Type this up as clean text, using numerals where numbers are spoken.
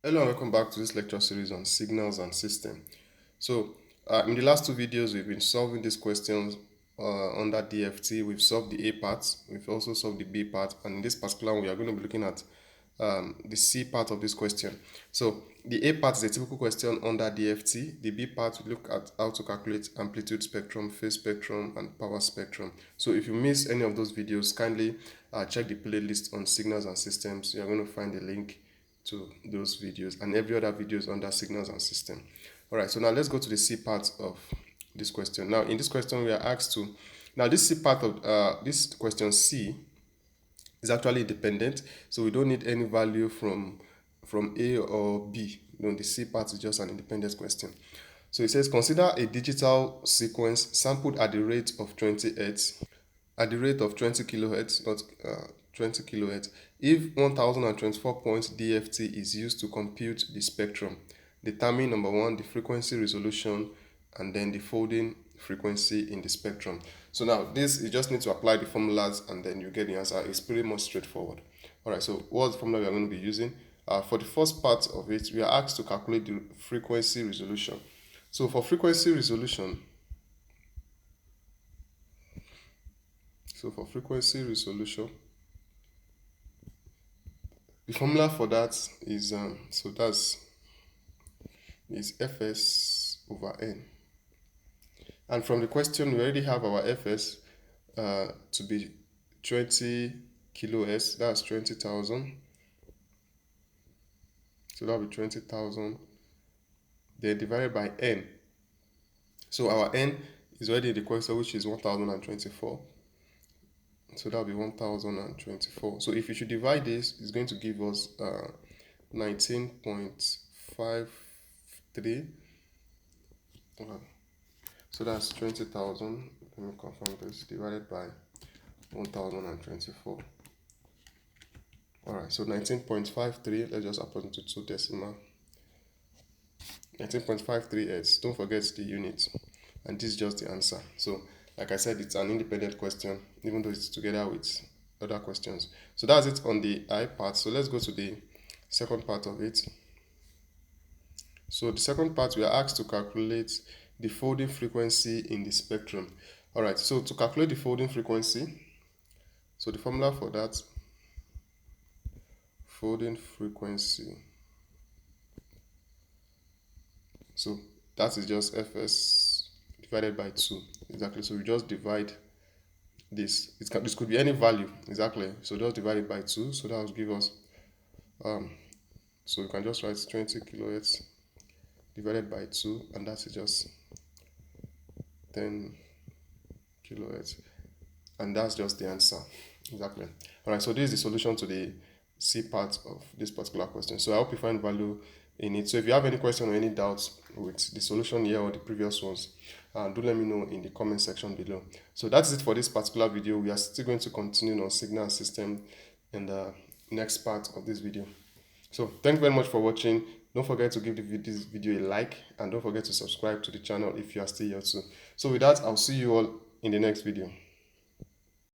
Hello and welcome back to this lecture series on signals and system. So in the last two videos we've been solving these questions under DFT. We've solved the A part, we've also solved the B part, and in this particular one we are going to be looking at the C part of this question. So the A part is a typical question under DFT. The B part we look at how to calculate amplitude spectrum, phase spectrum, and power spectrum. So if you miss any of those videos, kindly check the playlist on signals and systems. You're going to find a link to those videos and every other videos under signals and system. All right, so now let's go to the C part of this question. Now in this question we are asked to, now this C part of this question C is actually independent, so we don't need any value from A or B. The C part is just an independent question. So it says consider a digital sequence sampled at the rate of 20 Hz, at the rate of 20 kilohertz, not 20 kilohertz. If 1024 points DFT is used to compute the spectrum, determine number one, the frequency resolution, and then the folding frequency in the spectrum. So now this, you just need to apply the formulas and then you get the answer. It's pretty much straightforward. All right, so what's the formula we are going to be using? For the first part of it, we are asked to calculate the frequency resolution. So for frequency resolution, the formula for that is is Fs over N. And from the question, we already have our Fs to be 20 kilohertz, that's 20,000. So that'll be 20,000. Then divided by N. So our N is already in the question, which is 1024. So that'll be 1024. So if you should divide this, it's going to give us 19.53. So that's 20,000. Let me confirm this, divided by 1024. Alright, so 19.53, let's just append to 2 decimal. 19.53 Hz. Don't forget the unit. And this is just the answer. So like I said, it's an independent question, even though it's together with other questions. So that's it on the I part. So let's go to the second part of it. So the second part, we are asked to calculate the folding frequency in the spectrum. All right, so to calculate the folding frequency, so the formula for that, folding frequency, so that is just Fs divided by 2. Exactly. So we just divide this. This could be any value. Exactly. So just divide it by 2. So that will give us so you can just write 20 kilohertz divided by 2, and that is just 10 kilohertz, and that's just the answer. Exactly. All right, so this is the solution to the C part of this particular question. So I hope you find value in it. So if you have any question or any doubts with the solution here or the previous ones, do let me know in the comment section below. So that's it for this particular video. We are still going to continue on signal and system in the next part of this video. So thank you very much for watching. Don't forget to give this video a like, and don't forget to subscribe to the channel if you are still here too. So with that, I'll see you all in the next video.